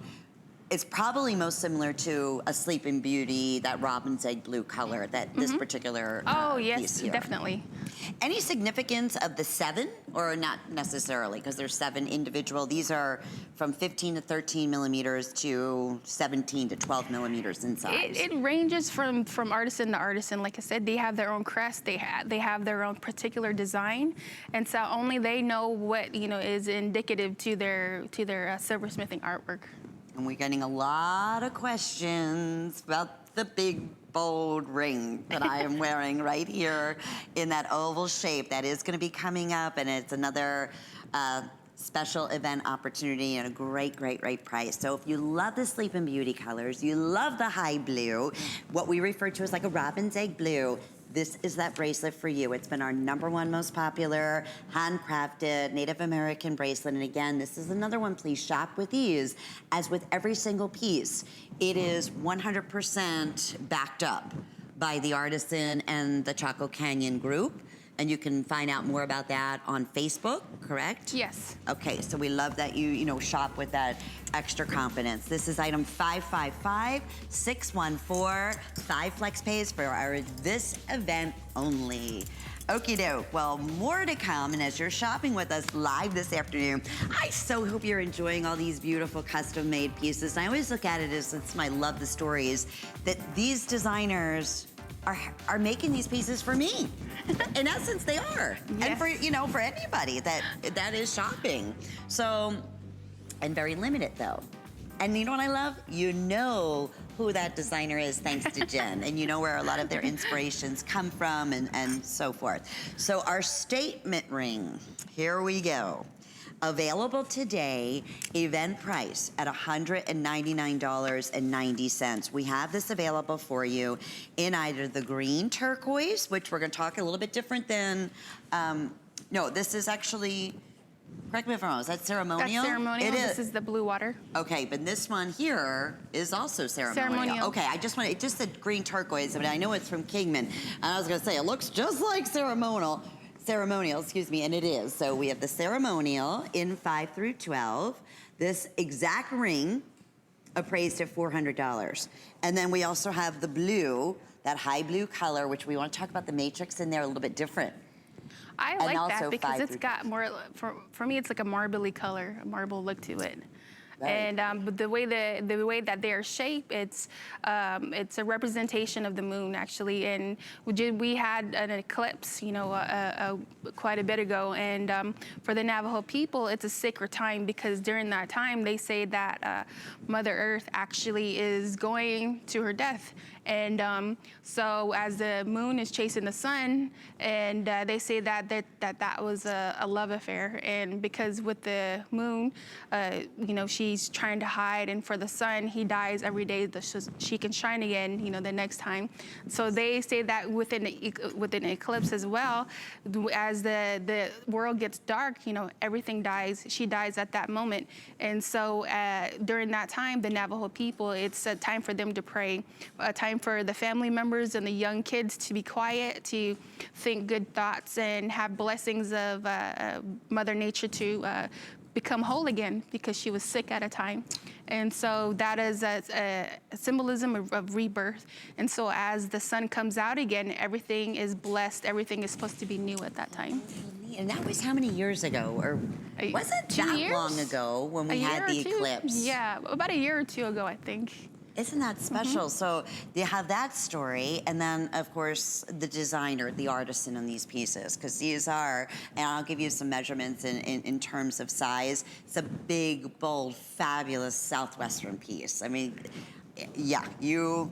it's probably most similar to a Sleeping Beauty, that robin's egg blue color, that this particular Oh, piece yes, here. definitely. Any significance of the 7, or not necessarily, because there's 7 individual? These are from 15 to 13 millimeters to 17 to 12 millimeters in size. It ranges from artisan to artisan. Like I said, they have their own crest. They have their own particular design, and so only they know what, you know, is indicative to their silversmithing artwork. And we're getting a lot of questions about the big, bold ring that I am wearing right here in that oval shape. That is going to be coming up, and it's another special event opportunity and a great, great, great price. So if you love the Sleeping Beauty colors, you love the high blue, what we refer to as like a robin's egg blue, this is that bracelet for you. It's been our #1 most popular, handcrafted Native American bracelet. And again, this is another one, please shop with ease. As with every single piece, it is 100% backed up by the artisan and the Chaco Canyon group. And you can find out more about that on Facebook, correct? Yes. Okay, so we love that you shop with that extra confidence. This is item 555614. 5 flex pays for this event only. Okie doke. Well, more to come. And as you're shopping with us live this afternoon, I so hope you're enjoying all these beautiful custom made pieces. And I always look at it as I love the stories that these designers are making these pieces for me. In essence, they are. Yes. And for anybody that is shopping. So, and very limited though. And you know what I love? You know who that designer is thanks to Jen. And you know where a lot of their inspirations come from and so forth. So our statement ring, here we go. Available today, event price at $199.90. We have this available for you in either the green turquoise, which we're gonna talk a little bit different than, no, this is actually, correct me if I'm wrong, is that ceremonial? That's ceremonial. It is. This is the blue water. Okay, but this one here is also ceremonial. Ceremonial. Okay, it just said green turquoise, but I know it's from Kingman. And I was gonna say, it looks just like ceremonial, excuse me, and it is. So we have the ceremonial in 5 through 12. This exact ring appraised at $400. And then we also have the blue, that high blue color, which we want to talk about the matrix in there a little bit different. I And like also that because 5 it's through got more, for me, it's like a marbly color, a marble look to it. Right. And but the way that they are shaped, it's a representation of the moon actually. And we had an eclipse, quite a bit ago. And for the Navajo people, it's a sacred time because during that time they say that Mother Earth actually is going to her death. And so as the moon is chasing the sun, and they say that was a love affair. And because with the moon, she's trying to hide, and for the sun, he dies every day that she can shine again, the next time. So they say that within the eclipse as well, as the world gets dark, everything dies. She dies at that moment. And so during that time, the Navajo people, it's a time for them to pray, a time for the family members and the young kids to be quiet, to think good thoughts and have blessings of Mother Nature to become whole again because she was sick at a time. And so that is a symbolism of rebirth. And so as the sun comes out again, everything is blessed, everything is supposed to be new at that time. And that was how many years ago? Or was it 2 that years? long ago when we had the eclipse? Yeah, about a year or two ago, I think. Isn't that special? So you have that story, and then of course the designer, the artisan on these pieces, because these are, and I'll give you some measurements in terms of size. It's a big, bold, fabulous Southwestern piece. I mean, yeah, you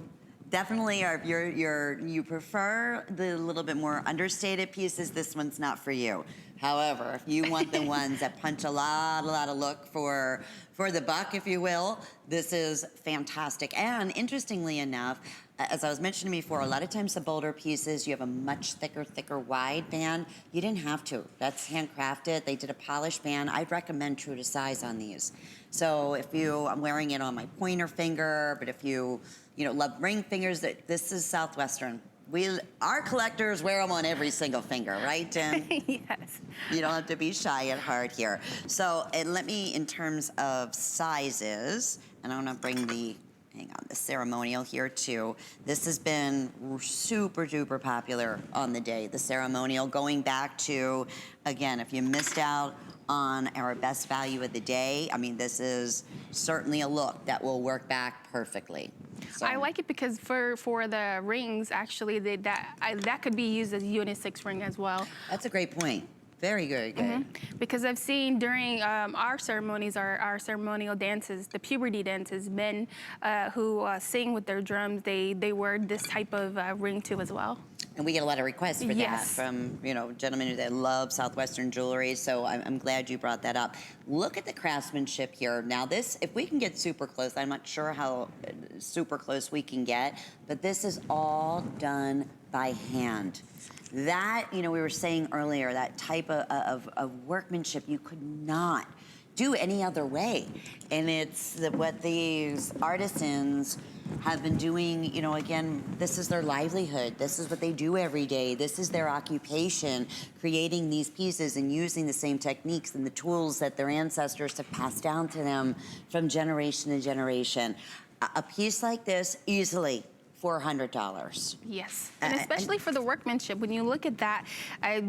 definitely are. You prefer the little bit more understated pieces. This one's not for you. However, if you want the ones that punch a lot of look for the buck, if you will, this is fantastic. And interestingly enough, as I was mentioning before, a lot of times the bolder pieces, you have a much thicker wide band. You didn't have to. That's handcrafted. They did a polished band. I'd recommend true to size on these. So I'm wearing it on my pointer finger, but if you love ring fingers, this is Southwestern. Our collectors wear them on every single finger, right, Jen? Yes. You don't have to be shy at heart here. So, and let me, in terms of sizes, and I'm gonna bring the ceremonial here too. This has been super duper popular on the day, the ceremonial, going back to, again, if you missed out on our best value of the day, I mean, this is certainly a look that will work back perfectly. So. I like it because for the rings, actually, that could be used as a unisex ring as well. That's a great point. Very good, good. Because I've seen during our ceremonies, our ceremonial dances, the puberty dances, men who sing with their drums, they wear this type of ring too as well. And we get a lot of requests for that Yes. from, you know, gentlemen that love Southwestern jewelry, so I'm glad you brought that up. Look at the craftsmanship here. Now this, if we can get super close, I'm not sure how super close we can get, but this is all done by hand. That, you know, we were saying earlier, that type of workmanship you could not do any other way. And it's what these artisans have been doing, you know, again, this is their livelihood. This is what they do every day. This is their occupation, creating these pieces and using the same techniques and the tools that their ancestors have passed down to them from generation to generation. A piece like this, easily $400. Yes, and especially for the workmanship. When you look at that,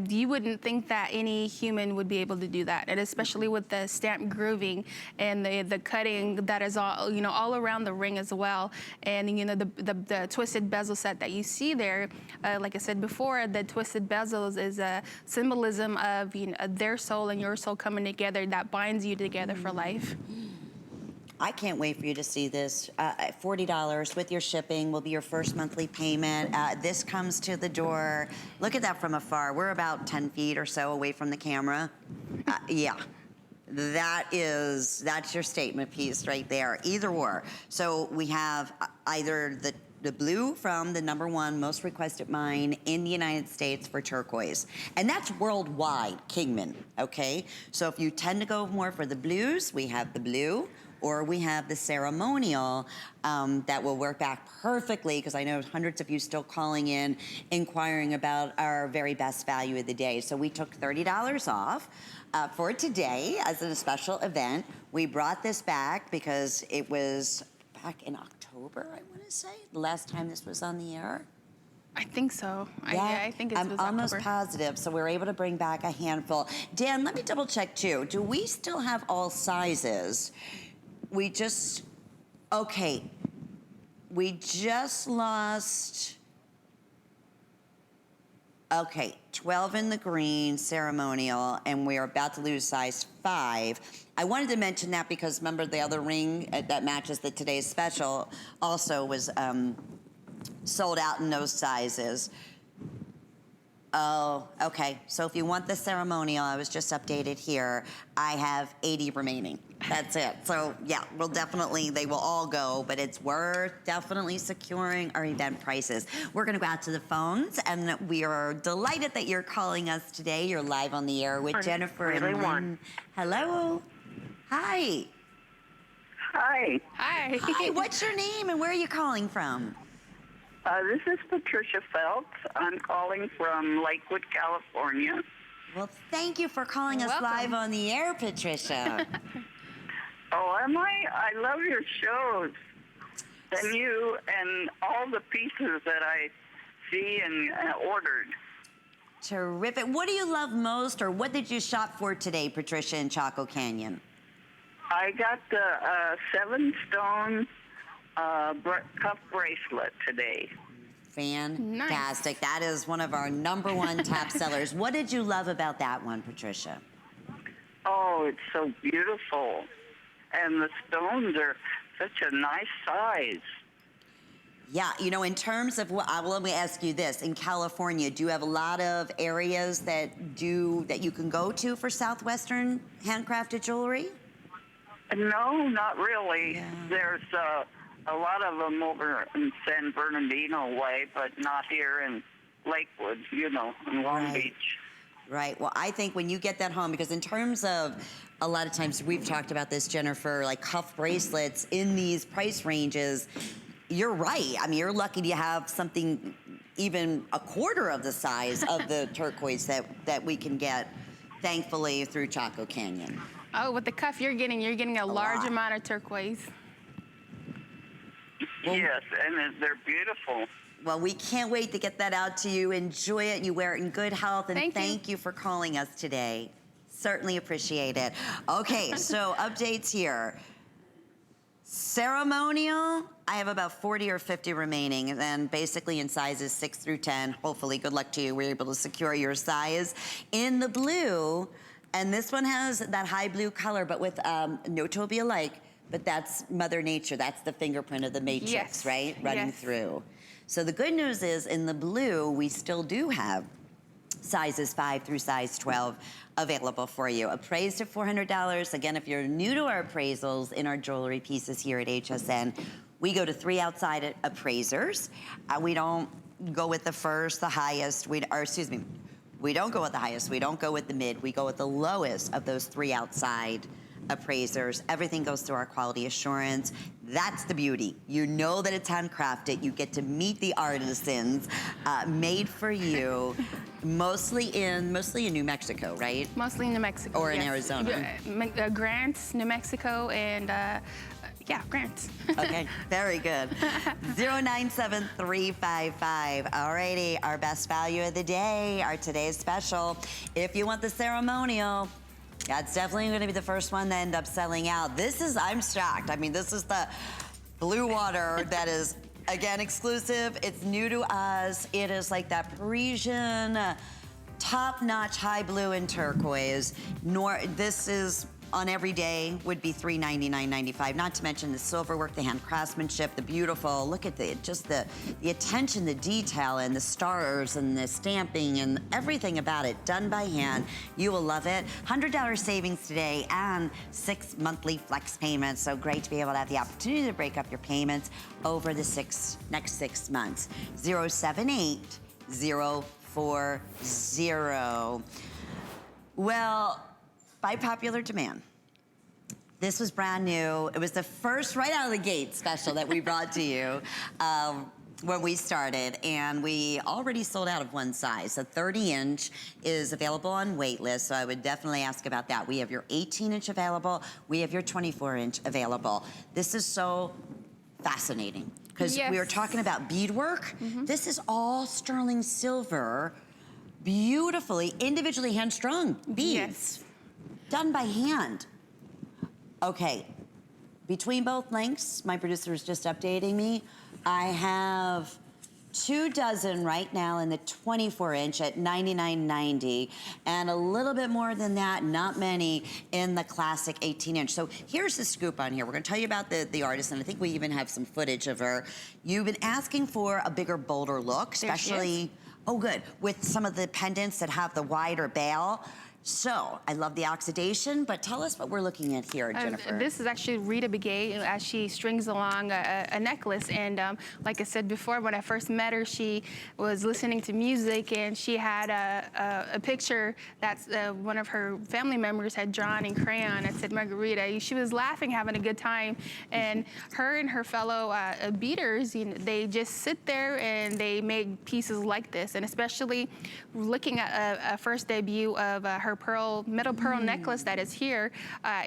you wouldn't think that any human would be able to do that, and especially with the stamp grooving and the cutting that is all, you know, all around the ring as well. And you know, the twisted bezel set that you see there, like I said before, the twisted bezels is a symbolism of, you know, their soul and your soul coming together that binds you together for life. I can't wait for you to see this. $40 with your shipping will be your first monthly payment. This comes to the door. Look at that from afar. We're about 10 feet or so away from the camera. Yeah, that's your statement piece right there, either or. So we have either the blue from the #1 most requested mine in the United States for turquoise. And that's worldwide, Kingman, okay? So if you tend to go more for the blues, we have the blue, or we have the ceremonial that will work back perfectly, because I know hundreds of you still calling in, inquiring about our very best value of the day. So we took $30 off for today as a special event. We brought this back because it was back in October, I want to say, the last time this was on the air. I think so. Yeah, I think it was I'm almost October. positive, so we were able to bring back a handful. Dan, let me double check too. Do we still have all sizes? We just lost, 12 in the green ceremonial, and we are about to lose size 5. I wanted to mention that because remember the other ring that matches the today's special also was sold out in those sizes. Oh, okay. So if you want the ceremonial, I was just updated here. I have 80 remaining. That's it. So yeah, they will all go, but it's worth definitely securing our event prices. We're gonna go out to the phones, and we are delighted that you're calling us today. You're live on the air with Jennifer and Lynn. Hello. Hi. Hi. Hi. Hi, what's your name and where are you calling from? This is Patricia Phelps. I'm calling from Lakewood, California. Well, thank you for calling us Welcome. live on the air, Patricia. Oh, am I? I love your shows. And you and all the pieces that I see and ordered. Terrific. What do you love most, or what did you shop for today, Patricia, in Chaco Canyon? I got the 7-stone cuff bracelet today. Fantastic. That is one of our #1 top sellers. What did you love about that one, Patricia? Oh, it's so beautiful. And the stones are such a nice size. Yeah, you know, in terms of what, well, let me ask you this. In California, do you have a lot of areas that you can go to for Southwestern handcrafted jewelry? No, not really. Yeah. There's a lot of them over in San Bernardino way, but not here in Lakewood, you know, in Long Beach. Right. Well, I think when you get that home, because in terms of a lot of times we've talked about this, Jennifer, like cuff bracelets in these price ranges, you're right. I mean, you're lucky to have something even a quarter of the size of the turquoise that we can get, thankfully, through Chaco Canyon. Oh, with the cuff you're getting a large lot. amount of turquoise. Well, Yes, and they're beautiful. Well, we can't wait to get that out to you. Enjoy it. You wear it in good health. And Thank you you for calling us today. Certainly appreciate it. Okay, so updates here. Ceremonial, I have about 40 or 50 remaining, and then basically in sizes 6 through 10. Hopefully, good luck to you. We're able to secure your size. In the blue, and this one has that high blue color, but with no toe be alike, but that's Mother Nature. That's the fingerprint of the matrix, Yes. right? Running Yes. through. So the good news is in the blue, we still do have sizes 5 through size 12 available for you. Appraised at $400. Again, if you're new to our appraisals in our jewelry pieces here at HSN, we go to 3 outside appraisers. We don't go with the first, the highest, we don't go with the highest, we don't go with the mid, we go with the lowest of those 3 outside appraisers. Everything goes through our quality assurance. That's the beauty. You know that it's handcrafted. You get to meet the artisans, made for you, mostly in New Mexico, right? Mostly in New Mexico. Or in yes. Arizona. Grants, New Mexico, and yeah, Grants. Okay, very good. 097355. Alrighty, our best value of the day, our today's special. If you want the ceremonial, that's definitely going to be the first one to end up selling out. I'm shocked. I mean, this is the blue water that is, again, exclusive. It's new to us. It is like that Parisian, top-notch high blue and turquoise. This is on every day would be $399.95. Not to mention the silver work, the hand craftsmanship, the beautiful. Look at the attention, the detail, and the stars, and the stamping, and everything about it done by hand. You will love it. $100 savings today and 6 monthly flex payments. So great to be able to have the opportunity to break up your payments over the next 6 months. 078040. Well, by popular demand, this was brand new. It was the first right out of the gate special that we brought to you when we started, and we already sold out of one size. The 30-inch is available on waitlist, so I would definitely ask about that. We have your 18-inch available. We have your 24-inch available. This is so fascinating because we were talking about beadwork. This is all sterling silver, beautifully, individually hand-strung beads. Yes. Done by hand. Okay, between both lengths, my producer is just updating me. I have 2 dozen right now in the 24-inch at $99.90, and a little bit more than that, not many, in the classic 18-inch. So here's the scoop on here. We're gonna tell you about the artist, and I think we even have some footage of her. You've been asking for a bigger, bolder look, especially, oh good, with some of the pendants that have the wider bail. So, I love the oxidation, but tell us what we're looking at here, Jennifer. This is actually Rita Begay as she strings along a necklace. And like I said before, when I first met her, she was listening to music, and she had a picture that one of her family members had drawn in crayon. It said Margarita. She was laughing, having a good time. And her and her fellow beaders, they just sit there and they make pieces like this. And especially looking at a first debut of her metal pearl necklace that is here,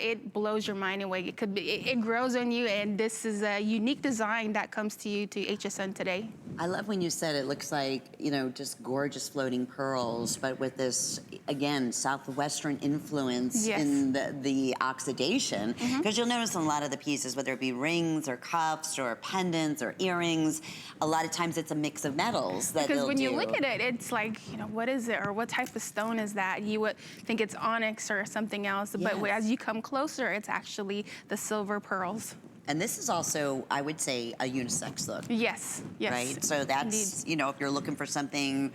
it blows your mind away. It grows on you, and this is a unique design that comes to you to HSN today. I love when you said it looks like, just gorgeous floating pearls, but with this, again, Southwestern influence in the oxidation. Because you'll notice in a lot of the pieces, whether it be rings or cuffs or pendants or earrings, a lot of times it's a mix of metals that because when you look at it, it's like, what is it, or what type of stone is that? You would think it's onyx or something else, but as you come closer, it's actually the silver pearls. And this is also, I would say, a unisex look. Yes, yes. Right? So that's, if you're looking for something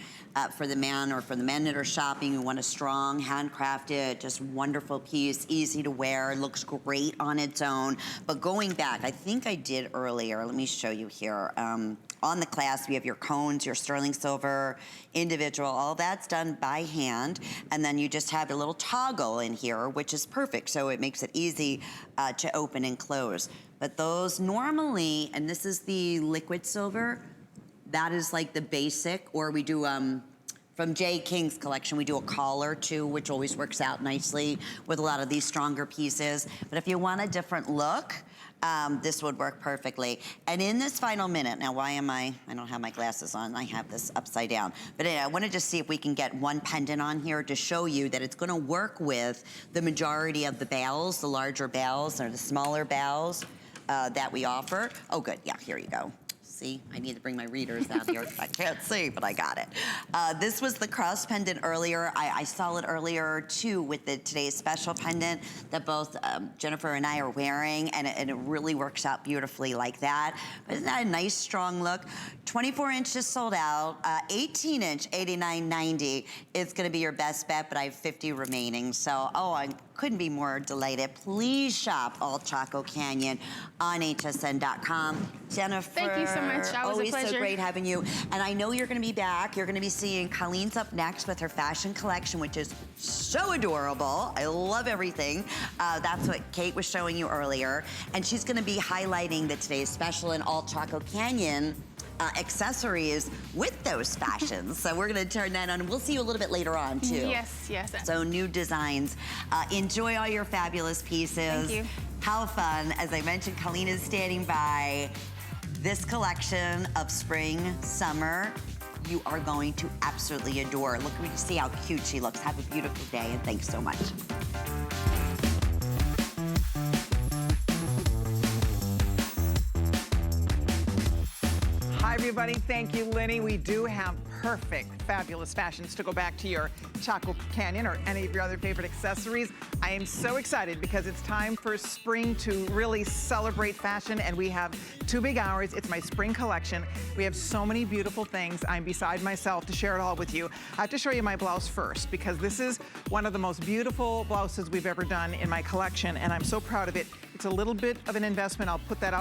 for the man or for the men that are shopping, you want a strong, handcrafted, just wonderful piece, easy to wear, looks great on its own. But going back, I think I did earlier, let me show you here. On the clasp, you have your cones, your sterling silver, individual, all that's done by hand. And then you just have a little toggle in here, which is perfect. So it makes it easy to open and close. But those normally, and this is the liquid silver, that is like the basic, or we do, from J. King's collection, we do a collar too, which always works out nicely with a lot of these stronger pieces. But if you want a different look, this would work perfectly. And in this final minute, now I don't have my glasses on, I have this upside down. But anyway, I want to just see if we can get one pendant on here to show you that it's going to work with the majority of the bells, the larger bells or the smaller bells. that we offer. Oh, good. Yeah, here you go. See, I need to bring my readers out here. I can't see, but I got it. This was the cross pendant earlier. I saw it earlier too with the today's special pendant that both Jennifer and I are wearing, and it really works out beautifully like that. But isn't that a nice, strong look? 24 inches sold out, 18 inch, $89.90 is gonna be your best bet, but I have 50 remaining. So, I couldn't be more delighted. Please shop all Chaco Canyon on hsn.com. Jennifer. Thank you so much. That was a pleasure. Always so great having you. And I know you're gonna be back. You're gonna be seeing Colleen's up next with her fashion collection, which is so adorable. I love everything. That's what Kate was showing you earlier. And she's gonna be highlighting the today's special in all Chaco Canyon accessories with those fashions. So we're gonna turn that on. We'll see you a little bit later on too. Yes, yes. So new designs. Enjoy all your fabulous pieces. Thank you. How fun. As I mentioned, Colleen is standing by. This collection of spring, summer, you are going to absolutely adore. Look, we see how cute she looks. Have a beautiful day, and thanks so much. Hi, everybody. Thank you, Lenny. We do have perfect, fabulous fashions to go back to your Chaco Canyon or any of your other favorite accessories. I am so excited because it's time for spring to really celebrate fashion, and we have 2 big hours. It's my spring collection. We have so many beautiful things. I'm beside myself to share it all with you. I have to show you my blouse first because this is one of the most beautiful blouses we've ever done in my collection, and I'm so proud of it. It's a little bit of an investment. I'll put that out